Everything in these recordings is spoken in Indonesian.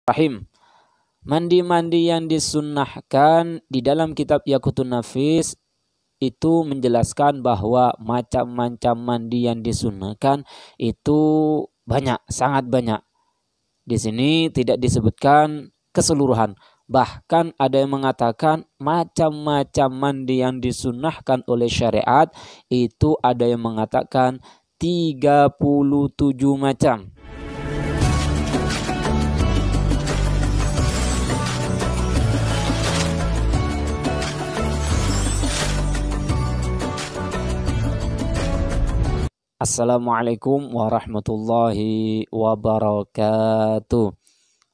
Rahim. Mandi-mandi yang disunnahkan di dalam kitab Yaqutun Nafis itu menjelaskan bahwa macam-macam mandi yang disunnahkan itu banyak, sangat banyak. Di sini tidak disebutkan keseluruhan. Bahkan ada yang mengatakan macam-macam mandi yang disunnahkan oleh syariat itu ada yang mengatakan 37 macam. Assalamualaikum warahmatullahi wabarakatuh.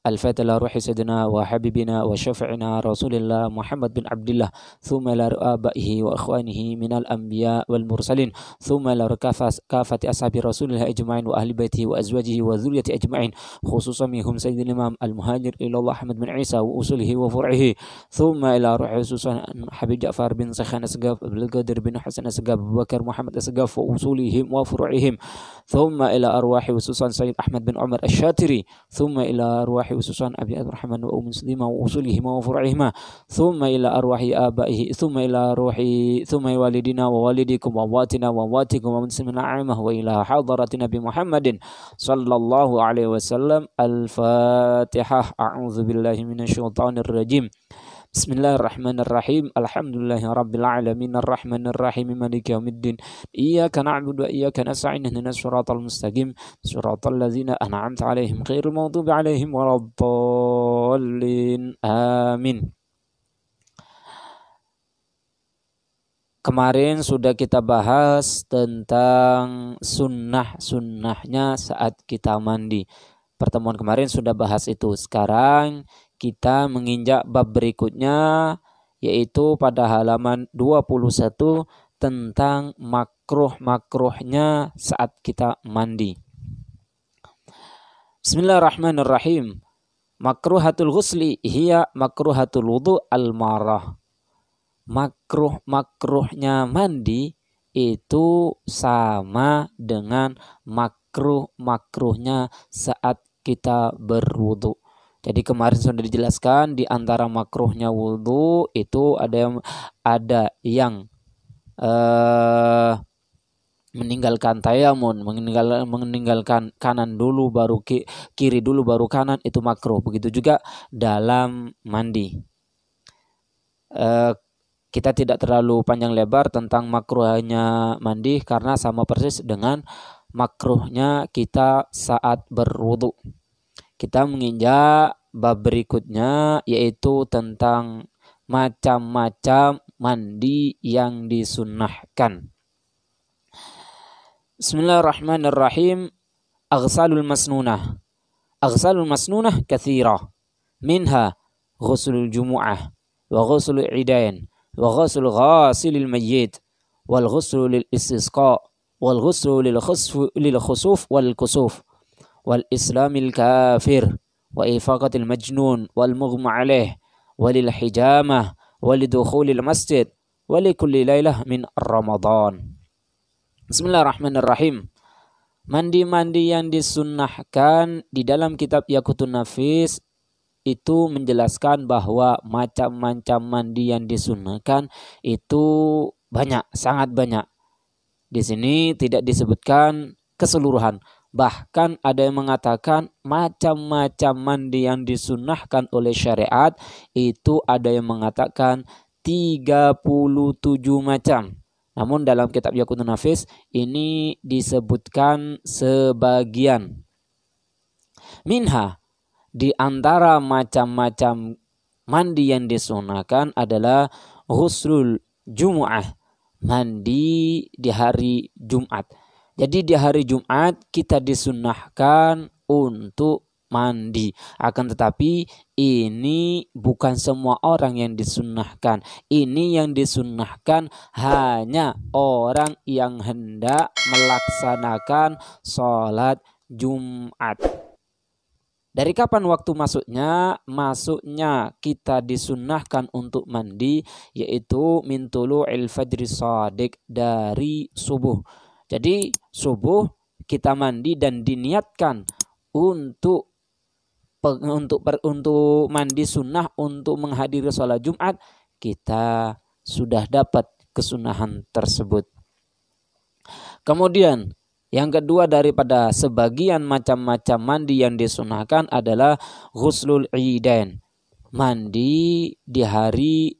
Al-Fatiha ila ruhi sayyidina wa habibina wa syafi'ina Rasulillah Muhammad bin Abdullah, thumma ila abaihi wa ikhwanihi minal anbiya wal mursalin, thumma ila kafati ashabi Rasulillah ajma'in wa ahli baitihi wa azwajihi wa dzurriyyati ajma'in, khususan minhum sayyidina Imam al-Muhajir ila Allah Ahmad bin Isa wa usulihi wa fur'ihi, thumma ila ruhi khususan Habib Ja'far bin Sakhan Asgaf, Abdul Qadir bin Hasan Asgaf, Abu Bakar Muhammad Asgaf wa usulihim wa fur'ihim, thumma ila arwahi khususan Sayyid Ahmad bin Umar Asy-Syatiri, thumma ila arwahi ususan Abi Abdurrahman wa Muslimah wa usulihima wa fur'ihima, thumma ila arwahi abaihi, thumma ila ruhi, thumma walidina wa walidikum wa watina wa watikum wa muslimina a'imah wa ila hadarati Nabi Muhammadin sallallahu alaihi wasallam. Al-Fatihah. A'udzu billahi minasyaitonir rajim. Bismillahirrahmanirrahim. Alhamdulillahi rabbil alamin arrahmanir rahim maliki yaumiddin. Iyyaka na'budu wa iyyaka nasta'in ihdinas siratal mustaqim siratal ladzina an'amta 'alaihim ghairil maghdubi 'alaihim waladdallin. Amin. Kemarin sudah kita bahas tentang sunnahnya saat kita mandi. Pertemuan kemarin sudah bahas itu. Sekarang kita menginjak bab berikutnya, yaitu pada halaman 21 tentang makruh-makruhnya saat kita mandi. Bismillahirrahmanirrahim. Makruhatul ghusli hiya makruhatul wudu al-marah. Makruhnya mandi itu sama dengan makruhnya saat kita berwudu. Jadi kemarin sudah dijelaskan di antara makruhnya wudu itu ada yang meninggalkan tayamun, meninggalkan kanan dulu baru kiri dulu baru kanan, itu makruh. Begitu juga dalam mandi. Kita tidak terlalu panjang lebar tentang makruhnya mandi karena sama persis dengan makruhnya kita saat berwudu. Kita menginjak bab berikutnya, yaitu tentang macam-macam mandi yang disunnahkan. Bismillahirrahmanirrahim. Aghsalul masnunah katsirah. Minha ghuslul jumu'ah wa ghuslul idain wa ghuslul ghasilil mayyit wal ghuslu lil istisqa wal ghuslu lil khusuf wal kusuf wal islamil kafir wa ifaqatil majnun wal mughma alaih walil hijamah walidukhulil masjid walikulli lailah min Ramadan. Bismillahirrahmanirrahim. Mandi-mandi yang disunnahkan di dalam kitab Yaqutun Nafis itu menjelaskan bahwa macam-macam mandi yang disunnahkan itu banyak, sangat banyak. Di sini tidak disebutkan keseluruhan. Bahkan ada yang mengatakan macam-macam mandi yang disunnahkan oleh syariat itu ada yang mengatakan 37 macam. Namun dalam kitab Yaqutun Nafis ini disebutkan sebagian. Minha, di antara macam-macam mandi yang disunnahkan adalah ghuslul jumu'ah, mandi di hari Jumat. Jadi di hari Jumat kita disunnahkan untuk mandi. Akan tetapi ini bukan semua orang yang disunnahkan. Ini yang disunnahkan hanya orang yang hendak melaksanakan sholat Jumat. Dari kapan waktu masuknya? Masuknya kita disunnahkan untuk mandi yaitu min tulu'il fajri shadiq, dari subuh. Jadi subuh kita mandi dan diniatkan untuk untuk mandi sunnah untuk menghadiri sholat Jumat, kita sudah dapat kesunahan tersebut. Kemudian yang kedua daripada sebagian macam-macam mandi yang disunahkan adalah ghuslul idain, mandi di hari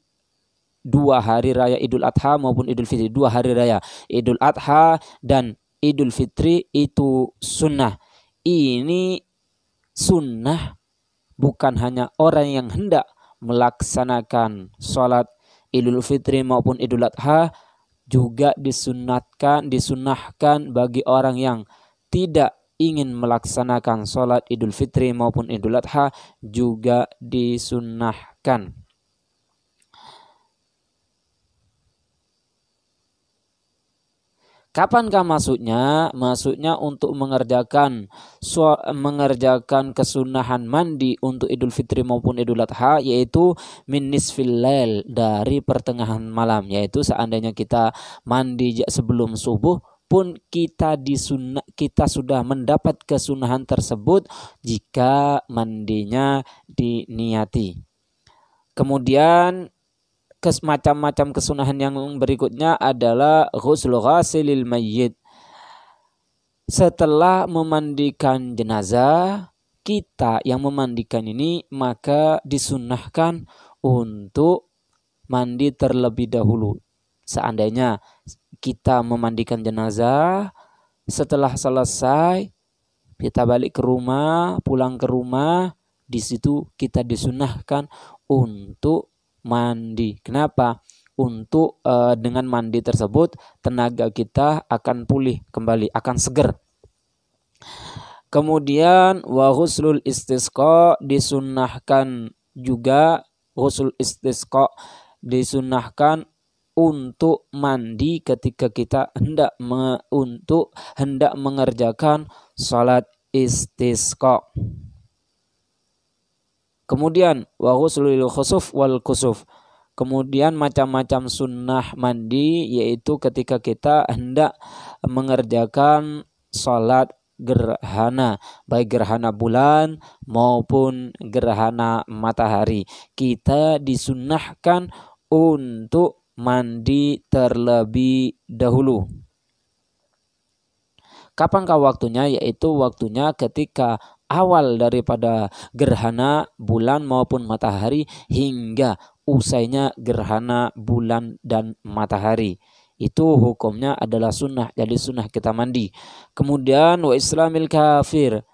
2 hari raya Idul Adha maupun Idul Fitri. 2 hari raya Idul Adha dan Idul Fitri itu sunnah. Ini sunnah bukan hanya orang yang hendak melaksanakan sholat Idul Fitri maupun Idul Adha, juga disunahkan bagi orang yang tidak ingin melaksanakan sholat Idul Fitri maupun Idul Adha, juga disunahkan. Kapankah masuknya? Masuknya untuk mengerjakan kesunahan mandi untuk Idul Fitri maupun Idul Adha, yaitu min nisfil lail, dari pertengahan malam. Yaitu seandainya kita mandi sebelum subuh pun kita sudah mendapat kesunahan tersebut jika mandinya diniati. Kemudian macam-macam kesunahan yang berikutnya adalah ghusl ghasilil mayyit. Setelah memandikan jenazah, kita yang memandikan ini maka disunahkan untuk mandi terlebih dahulu. Seandainya kita memandikan jenazah, setelah selesai kita balik ke rumah, pulang ke rumah, di situ kita disunahkan untuk mandi. Kenapa? Untuk dengan mandi tersebut tenaga kita akan pulih kembali, akan seger. Kemudian wa ghuslul istisqa, disunahkan juga ghuslul istisqa, disunahkan untuk mandi ketika kita hendak mengerjakan salat istisqa. Kemudian wa ghuslul khusuf wal kusuf. Kemudian macam-macam sunnah mandi, yaitu ketika kita hendak mengerjakan salat gerhana, baik gerhana bulan maupun gerhana matahari. Kita disunnahkan untuk mandi terlebih dahulu. Kapankah waktunya? Yaitu waktunya ketika awal daripada gerhana bulan maupun matahari hingga usainya gerhana bulan dan matahari. Itu hukumnya adalah sunnah, jadi sunnah kita mandi. Kemudian wa islamil kafir,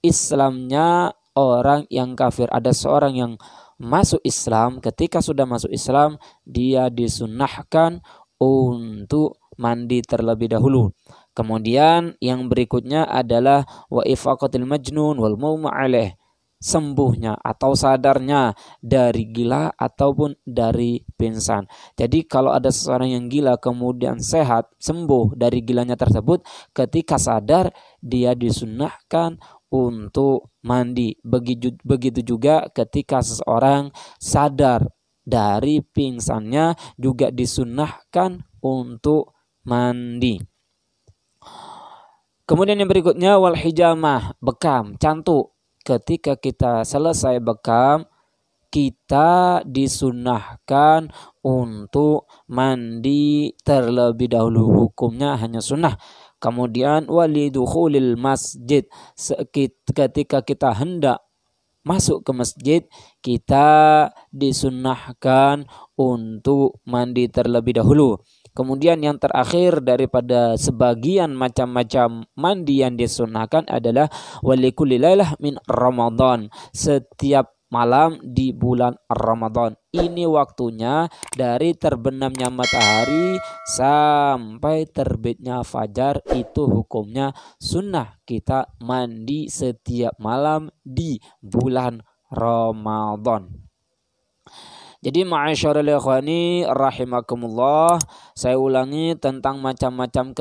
Islamnya orang yang kafir. Ada seorang yang masuk Islam, ketika sudah masuk Islam dia disunnahkan untuk mandi terlebih dahulu. Kemudian yang berikutnya adalah wa ifaqatil majnun wal mauma alaih, sembuhnya atau sadarnya dari gila ataupun dari pingsan. Jadi kalau ada seseorang yang gila kemudian sehat, sembuh dari gilanya tersebut, ketika sadar dia disunnahkan untuk mandi. Begitu juga ketika seseorang sadar dari pingsannya juga disunnahkan untuk mandi. Kemudian yang berikutnya wal hijamah, bekam, cantuk. Ketika kita selesai bekam, kita disunahkan untuk mandi terlebih dahulu. Hukumnya hanya sunnah. Kemudian walidukhulil masjid, ketika kita hendak masuk ke masjid, kita disunahkan untuk mandi terlebih dahulu. Kemudian yang terakhir daripada sebagian macam-macam mandi yang disunahkan adalah walikulli lailah min Ramadan, setiap malam di bulan Ramadan. Ini waktunya dari terbenamnya matahari sampai terbitnya fajar, itu hukumnya sunnah kita mandi setiap malam di bulan Ramadan. Jadi ma'asyarul ikhwani rahimakumullah, saya ulangi tentang macam-macam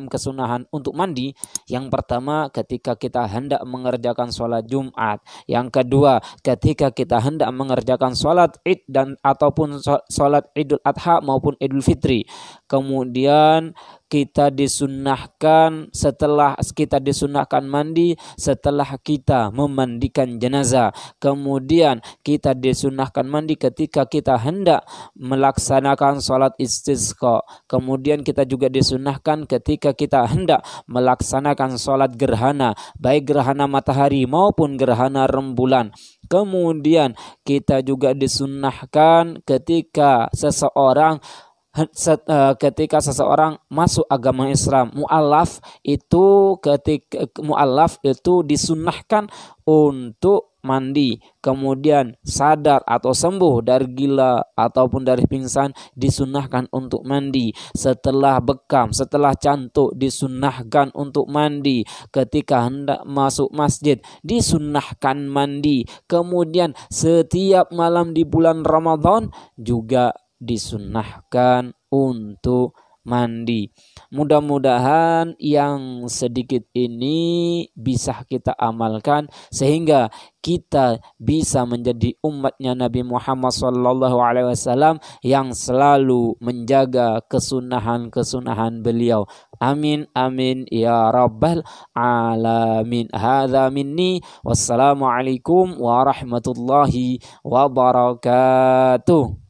kesunahan untuk mandi. Yang pertama, ketika kita hendak mengerjakan sholat Jumat. Yang kedua, ketika kita hendak mengerjakan sholat Id ataupun sholat Idul Adha maupun Idul Fitri. Kemudian kita disunnahkan setelah kita disunnahkan mandi setelah kita memandikan jenazah. Kemudian kita disunnahkan mandi ketika kita hendak melaksanakan sholat istisqa. Kemudian kita juga disunnahkan ketika kita hendak melaksanakan sholat gerhana, baik gerhana matahari maupun gerhana rembulan. Kemudian kita juga disunnahkan ketika seseorang masuk agama Islam. Mu'allaf itu disunnahkan untuk mandi. Kemudian sadar atau sembuh dari gila ataupun dari pingsan disunnahkan untuk mandi. Setelah bekam, setelah cantuk disunnahkan untuk mandi. Ketika hendak masuk masjid disunnahkan mandi. Kemudian setiap malam di bulan Ramadan juga disunnahkan untuk mandi. Mudah-mudahan yang sedikit ini bisa kita amalkan sehingga kita bisa menjadi umatnya Nabi Muhammad SAW yang selalu menjaga kesunahan-kesunahan beliau. Amin amin ya rabbal alamin. Hadza minni. Wassalamualaikum warahmatullahi wabarakatuh.